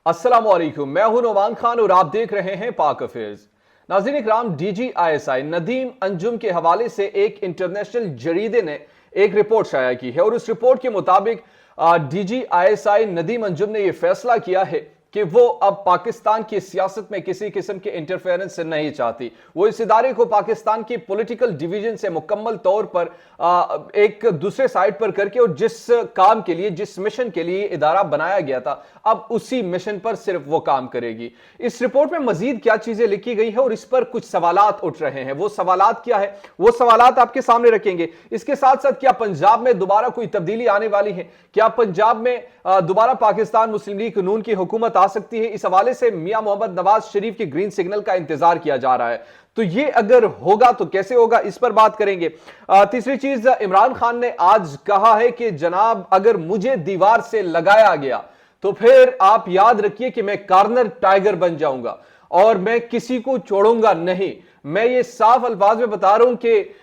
अस्सलाम वालेकुम, मैं हूं नोमान खान और आप देख रहे हैं पाक अफेयर्स। नाज़रीन इकराम, DGISI नदीम अंजुम के हवाले से एक इंटरनेशनल जरीदे ने एक रिपोर्ट शाया की है और उस रिपोर्ट के मुताबिक DGISI नदीम अंजुम ने यह फैसला किया है कि वो अब पाकिस्तान की सियासत में किसी किस्म के इंटरफेरेंस से नहीं चाहती। वो इस इदारे को पाकिस्तान की पॉलिटिकल डिवीजन से मुकम्मल तौर पर एक दूसरे साइड पर करके और जिस काम के लिए, जिस मिशन के लिए इदारा बनाया गया था, अब उसी मिशन पर सिर्फ वो काम करेगी। इस रिपोर्ट में मजीद क्या चीजें लिखी गई है और इस पर कुछ सवालात उठ रहे हैं। वो सवालात क्या है, वो सवालात आपके सामने रखेंगे। इसके साथ साथ क्या पंजाब में दोबारा कोई तब्दीली आने वाली है? क्या पंजाब में दोबारा पाकिस्तान मुस्लिम लीग नून की हुकूमत आ सकती है? इस हवाले से मियां मोहम्मद नवाज शरीफ के ग्रीन सिग्नल का इंतजार किया जा रहा है। तो ये अगर होगा तो कैसे होगा, इस पर बात करेंगे। तीसरी चीज, इमरान खान ने आज कहा है कि जनाब अगर मुझे दीवार से लगाया गया तो फिर आप याद रखिए कि मैं कॉर्नर टाइगर बन जाऊंगा और मैं किसी को छोड़ूंगा नहीं। मैं ये साफ अल्फाज में बता रहा हूं कि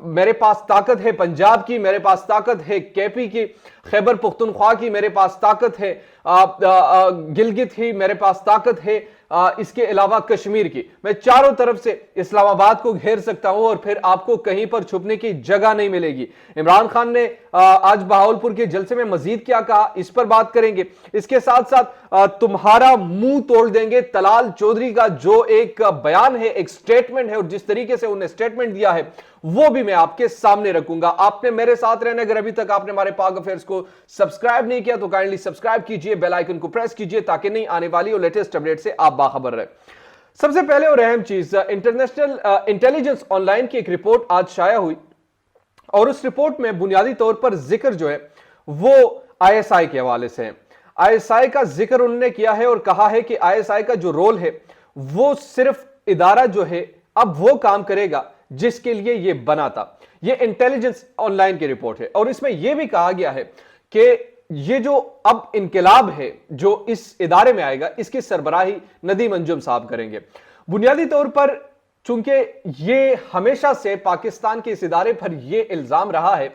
मेरे पास ताकत है पंजाब की, मेरे पास ताकत है केपी की, खैबर पुख्तनख्वा की मेरे पास ताकत है, गिलगित ही मेरे पास ताकत है, इसके अलावा कश्मीर की। मैं चारों तरफ से इस्लामाबाद को घेर सकता हूं और फिर आपको कहीं पर छुपने की जगह नहीं मिलेगी। इमरान खान ने आज बहावलपुर के जलसे में मजीद क्या कहा, इस पर बात करेंगे। इसके साथ साथ तुम्हारा मुंह तोड़ देंगे तलाल चौधरी का जो एक बयान है, एक स्टेटमेंट है और जिस तरीके से उन्हें स्टेटमेंट दिया है वो भी मैं आपके सामने रखूंगा। आपने मेरे साथ रहना, अगर अभी तक आपने हमारे पाक अफेयर्स को सब्सक्राइब नहीं किया तो काइंडली सब्सक्राइब कीजिए, बेल आइकन को प्रेस कीजिए ताकि नहीं आने वाली और लेटेस्ट अपडेट से आप बाखबर रहे। सबसे पहले और अहम चीज, इंटरनेशनल इंटेलिजेंस ऑनलाइन की एक रिपोर्ट आज शाया हुई और उस रिपोर्ट में बुनियादी तौर पर जिक्र जो है वो ISI के हवाले से है। ISI का जिक्र उन्होंने किया है और कहा है कि ISI का जो रोल है वो सिर्फ इदारा जो है अब वो काम करेगा जिसके लिए ये बना था। ये इंटेलिजेंस ऑनलाइन की रिपोर्ट है और इसमें यह भी कहा गया है कि ये जो अब इनकलाब है जो इस इदारे में आएगा, इसकी सरबराही नदीम अंजुम साहब करेंगे। बुनियादी तौर पर चूंकि ये हमेशा से पाकिस्तान के इस इदारे पर यह इल्जाम रहा है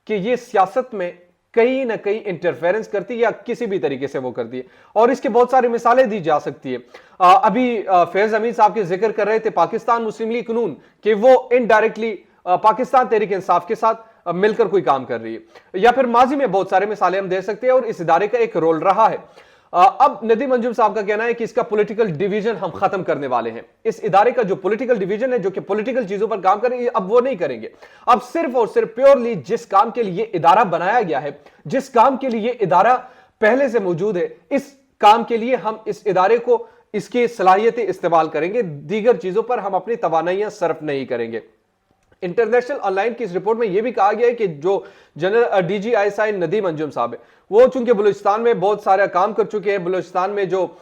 कि ये सियासत में कहीं ना कहीं इंटरफेरेंस करती है या किसी भी तरीके से वो करती है और इसके बहुत सारी मिसालें दी जा सकती है। अभी फैज अमीन साहब के जिक्र कर रहे थे पाकिस्तान मुस्लिम लीग नून कि वो इनडायरेक्टली पाकिस्तान तहरीक इंसाफ के साथ मिलकर कोई काम कर रही है, या फिर माजी में बहुत सारे मिसालें हम दे सकते हैं और इस इदारे का एक रोल रहा है। अब नदीम अंजुम साहब का कहना है कि इसका पॉलिटिकल डिवीजन हम खत्म करने वाले हैं। इस इदारे का जो पॉलिटिकल डिवीजन है, जो कि पॉलिटिकल चीजों पर काम करेंगे, अब वो नहीं करेंगे। अब सिर्फ और सिर्फ प्योरली जिस काम के लिए इदारा बनाया गया है, जिस काम के लिए इदारा पहले से मौजूद है, इस काम के लिए हम इस इदारे को इसकी सलाहियतें इस्तेमाल करेंगे, दीगर चीजों पर हम अपनी तवानाइयां सर्फ नहीं करेंगे। इंटरनेशनल ऑनलाइन की इस रिपोर्ट में यह भी कहा गया है कि जो जनरल DGISI नदीम अंजुम साहब है वो चूंकि बलूचिस्तान में बहुत सारा काम कर चुके हैं, बलूचिस्तान में जो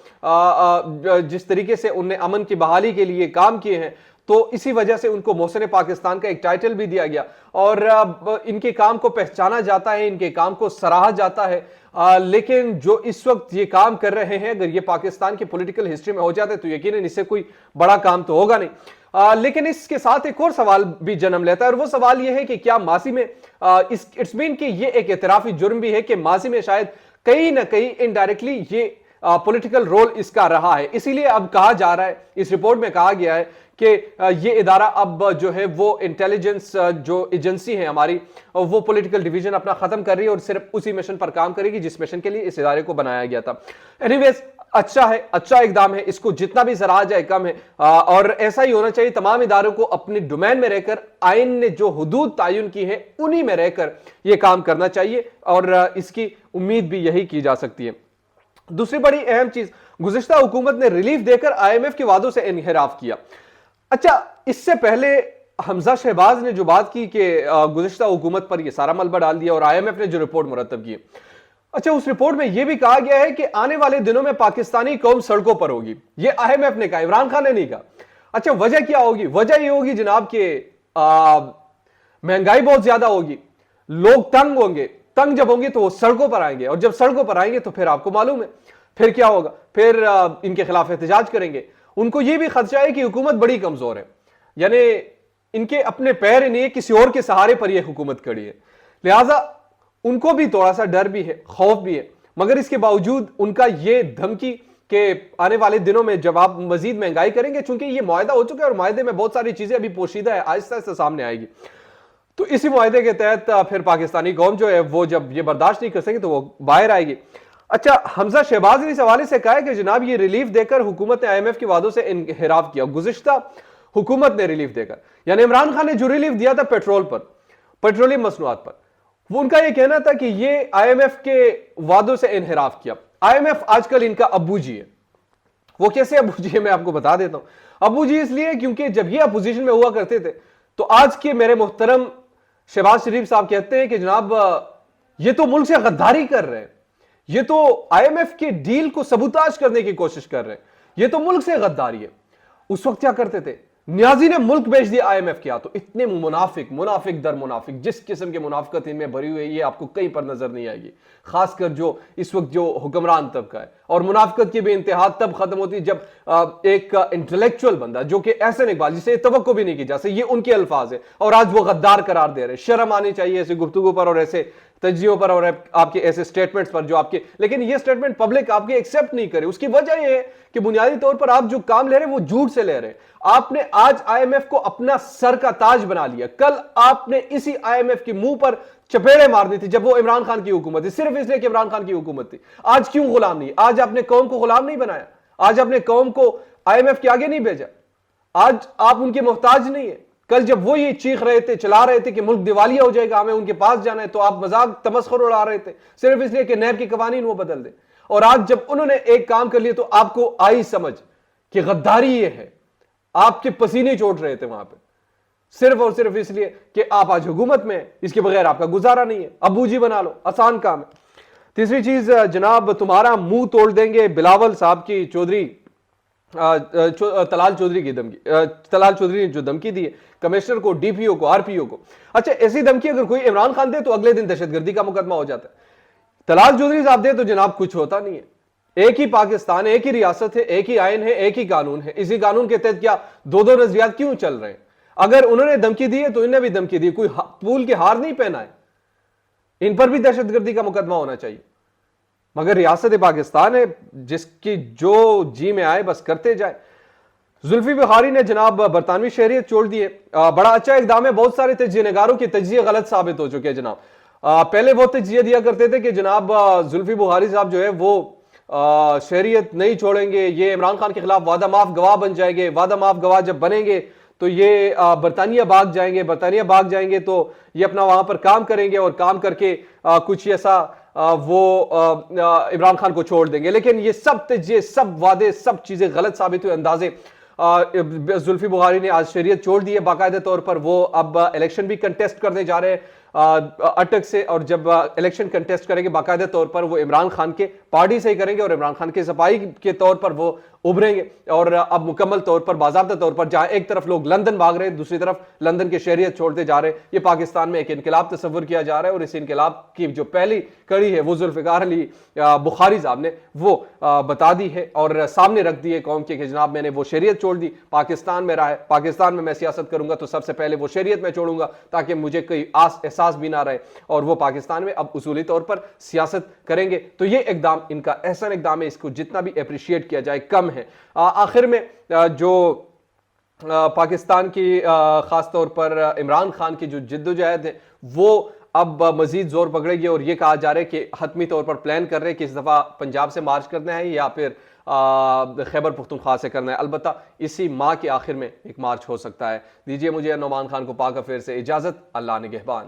जिस तरीके से उन्हें अमन की बहाली के लिए काम किए हैं, तो इसी वजह से उनको मोहसिन पाकिस्तान का एक टाइटल भी दिया गया और इनके काम को पहचाना जाता है, इनके काम को सराहा जाता है। लेकिन जो इस वक्त ये काम कर रहे हैं, अगर ये पाकिस्तान की पॉलिटिकल हिस्ट्री में हो जाते तो यकीनन इससे कोई बड़ा काम तो होगा नहीं। लेकिन इसके साथ एक और सवाल भी जन्म लेता है और वो सवाल ये है कि क्या माजी में इट्स मीन कि ये एक एतराफी जुर्म भी है कि माजी में शायद कहीं ना कहीं इनडायरेक्टली ये पॉलिटिकल रोल इसका रहा है। इसीलिए अब कहा जा रहा है, इस रिपोर्ट में कहा गया है कि ये इदारा अब जो है वो इंटेलिजेंस जो एजेंसी है हमारी, वो पॉलिटिकल डिवीजन अपना खत्म कर रही है और सिर्फ उसी मिशन पर काम करेगी जिस मिशन के लिए इस इदारे को बनाया गया था। एनीवेज, अच्छा है, अच्छा इकदाम है, इसको जितना भी सराहा जाए कम है और ऐसा ही होना चाहिए। तमाम इदारों को अपने डोमेन में रहकर आइन ने जो हुदूद तायुन की है उन्हीं में रहकर यह काम करना चाहिए और इसकी उम्मीद भी यही की जा सकती है। दूसरी बड़ी अहम चीज, गुज़िश्ता हुकूमत ने रिलीफ देकर IMF के वादों से इनहिराफ किया। अच्छा, इससे पहले हमजा शहबाज ने जो बात की कि गुज़िश्ता हुकूमत पर यह सारा मलबा डाल दिया और IMF ने जो रिपोर्ट मुरतब की। अच्छा, उस रिपोर्ट में यह भी कहा गया है कि आने वाले दिनों में पाकिस्तानी कौम सड़कों पर होगी। यह IMF ने कहा, इमरान खान ने नहीं कहा। अच्छा, वजह क्या होगी? वजह यह होगी जनाब कि महंगाई बहुत ज्यादा होगी, लोग तंग होंगे, तंग जब होंगे तो वो सड़कों पर आएंगे और जब सड़कों पर आएंगे तो फिर आपको मालूम है फिर क्या होगा, फिर इनके खिलाफ एहतजाज करेंगे। उनको यह भी खदशा है कि हुकूमत बड़ी कमजोर है, यानी इनके अपने पैर नहीं है, किसी और के सहारे पर यह हुकूमत खड़ी है, लिहाजा उनको भी थोड़ा सा डर भी है, खौफ भी है। मगर इसके बावजूद उनका यह धमकी کہ آنے والے دنوں میں جب آپ مزید مہنگائی کریں گے، چونکہ یہ معاہدہ ہو چکا ہے اور معاہدے میں بہت ساری چیزیں ابھی پوشیدہ ہے، آہستہ آہستہ سامنے آئے گی، تو اسی معاہدے کے تحت پھر پاکستانی قوم جو ہے وہ جب یہ برداشت نہیں کر سکے تو وہ باہر آئے گی۔ اچھا، حمزہ شہباز نے اس حوالے سے کہا ہے کہ جناب یہ ریلیف دے کر حکومت نے آئی ایم ایف کے وعدوں سے انحراف کیا۔ گزشتہ حکومت نے ریلیف دے کر، یعنی عمران خان نے جو ریلیف دیا تھا پیٹرول پر، پیٹرولیم مصنوعات پر، وہ ان کا یہ کہنا تھا کہ یہ آئی ایم ایف کے وعدوں سے انحراف کیا۔ آئی ایم ایف آج کل ان کا ابو جی ہے۔ وہ کیسے ابو جی ہے میں آپ کو بتا دیتا ہوں۔ ابو جی اس لیے کیونکہ جب یہ اپوزیشن میں ہوا کرتے تھے تو آج کے میرے محترم شہباز شریف صاحب کہتے ہیں کہ جناب یہ تو ملک سے غداری کر رہے ہیں، یہ تو آئی ایم ایف کے ڈیل کو سبوتاج کرنے کی کوشش کر رہے ہیں، یہ تو ملک سے غداری ہے۔ اس وقت کیا کرتے تھے؟ نیازی نے ملک بیچ دیا آئی ایم ایف کیا، تو اتنے منافق در منافق، جس قسم کے منافقت ان میں بھری ہوئی ہے یہ آپ کو کہیں پر نظر نہیں آئے گی، خاص کر جو اس وقت جو حکمران طبقہ ہے۔ اور منافقت کی بھی انتہا تب ختم ہوتی جب ایک انٹلیکچوئل بندہ جو کہ احسن اقبال جسے توقع بھی نہیں کی جا سکتی، یہ ان کے الفاظ ہیں، اور آج وہ غدار قرار دے رہے ہیں۔ شرم آنی چاہیے ایسی گفتگو پر اور ایسے تجزیوں پر اور آپ کے ایسے سٹیٹمنٹس پر جو آپ کے، لیکن یہ سٹیٹمنٹ پبلک آپ کے ایکسیپٹ نہیں کرے۔ اس کی وجہ یہ ہے کہ بنیادی طور پر آپ جو کام لے رہے ہیں وہ جھوٹ سے لے رہے ہیں۔ آپ نے آج آئی ایم ایف کو اپنا سر کا تاج بنا لیا، کل آپ نے اسی آئی ایم ایف کے منہ پر چپیڑے مار دی تھی جب وہ عمران خان کی حکومت تھی، صرف اس لیے کہ عمران خان کی حکومت تھی۔ آج کیوں غلام نہیں؟ آج آپ نے قوم کو غلام نہیں بنایا، آج آپ نے قوم کو آئی ایم ایف کے آگے نہیں بھیجا، آج آپ ان کے محتاج نہیں ہیں۔ کل جب وہ یہ چیخ رہے تھے، چلا رہے تھے کہ ملک دیوالیہ ہو جائے گا، ہمیں ان کے پاس جانا ہے، تو آپ مذاق تمسخر اڑا رہے تھے صرف اس لیے کہ نیب کے قوانین وہ بدل دیں۔ اور آج جب انہوں نے ایک کام کر لیا تو آپ کو آئی سمجھ کہ غداری یہ ہے، آپ کے پسینے چوٹ رہے تھے وہاں پہ، صرف اور صرف اس لیے کہ آپ آج حکومت میں ہیں، اس کے بغیر آپ کا گزارا نہیں ہے، ابو جی بنا لو، آسان کام ہے۔ تیسری چیز جناب، تمہارا منہ توڑ دیں گے، بلاول صاحب کی چودھری طلال چودھری کی دھمکی، طلال چودھری نے جو دھمکی دی ہے کمشنر کو، ڈی پی او کو، آر پی او کو۔ اچھا، ایسی دھمکی اگر کوئی عمران خان دے تو اگلے دن دہشت گردی کا مقدمہ ہو جاتا ہے، طلال چودھری صاحب دے تو جناب کچھ ہوتا نہیں ہے۔ ایک ہی پاکستان ہے، ایک ہی ریاست ہے، ایک ہی آئین ہے، ایک ہی قانون ہے، اسی قانون کے تحت کیا دو دو نظریات کیوں چل رہے ہیں؟ اگر انہوں نے دھمکی دی ہے تو انہیں بھی دھمکی دی، کوئی پول کے ہار نہیں پہنا ہے، ان پر بھی دہشت گردی کا مقدمہ ہونا چاہیے۔ مگر ریاست پاکستان ہے، جس کی جو جی میں آئے بس کرتے جائے۔ زلفی بخاری نے جناب برطانوی شہریت چھوڑ دی ہے، بڑا اچھا اقدام ہے، بہت سارے تجزیہ نگاروں کی تجزیے غلط ثابت ہو چکے ہیں جناب۔ پہلے وہ تجزیہ دیا کرتے تھے کہ جناب زلفی بخاری صاحب جو ہے وہ شہریت نہیں چھوڑیں گے، یہ عمران خان کے خلاف وعدہ معاف گواہ بن جائیں گے، وعدہ معاف گواہ جب بنیں گے تو یہ برطانیہ بھاگ جائیں گے، برطانیہ بھاگ جائیں گے تو یہ اپنا وہاں پر کام کریں گے اور کام کر کے کچھ ایسا وہ عمران خان کو چھوڑ دیں گے۔ لیکن یہ سب تجزیے، سب وعدے، سب چیزیں غلط ثابت ہوئے۔ اندازے زلفی بخاری نے آج شہریت چھوڑ دی ہے باقاعدہ طور پر، وہ اب الیکشن بھی کنٹیسٹ کرنے جا رہے ہیں اٹک سے، اور جب الیکشن کنٹیسٹ کریں گے باقاعدہ طور پر وہ عمران خان کے پارٹی سے ہی کریں گے اور عمران خان کے سپاہی کے طور پر وہ ابھریں گے۔ اور اب مکمل طور پر باضابطہ طور پر جہاں ایک طرف لوگ لندن بھاگ رہے ہیں، دوسری طرف لندن کے شہریت چھوڑتے جا رہے ہیں، یہ پاکستان میں ایک انقلاب تصور کیا جا رہا ہے، اور اس انقلاب کی جو پہلی کڑی ہے وہ ذوالفقار علی بخاری صاحب نے وہ بتا دی ہے اور سامنے رکھ دی ہے قوم کے کہ جناب میں نے وہ شہریت چھوڑ دی، پاکستان میں رہا ہے، پاکستان میں سیاست کروں گا تو سب سے پہلے وہ شہریت میں چھوڑوں گا تاکہ مجھے کوئی احساس بھی نہ رہے، اور وہ پاکستان میں اب اصولی طور پر سیاست کریں گے۔ تو یہ اقدام ان کا احسن اقدام ہے، اس کو جتنا بھی اپریشیٹ کیا جائے کم ہے۔ آخر میں جو پاکستان کی خاص طور پر عمران خان کی جو جدوجہد ہے وہ اب مزید زور پکڑے گی، اور یہ کہا جا رہا ہے کہ حتمی طور پر پلان کر رہے ہیں کہ اس دفعہ پنجاب سے مارچ کرنا ہے یا پھر خیبر پختونخوا سے کرنا ہے، البتہ اسی ماہ کے آخر میں ایک مارچ ہو سکتا ہے۔ دیجیے مجھے نعمان خان کو پاک افیئر سے اجازت، اللہ نگہبان۔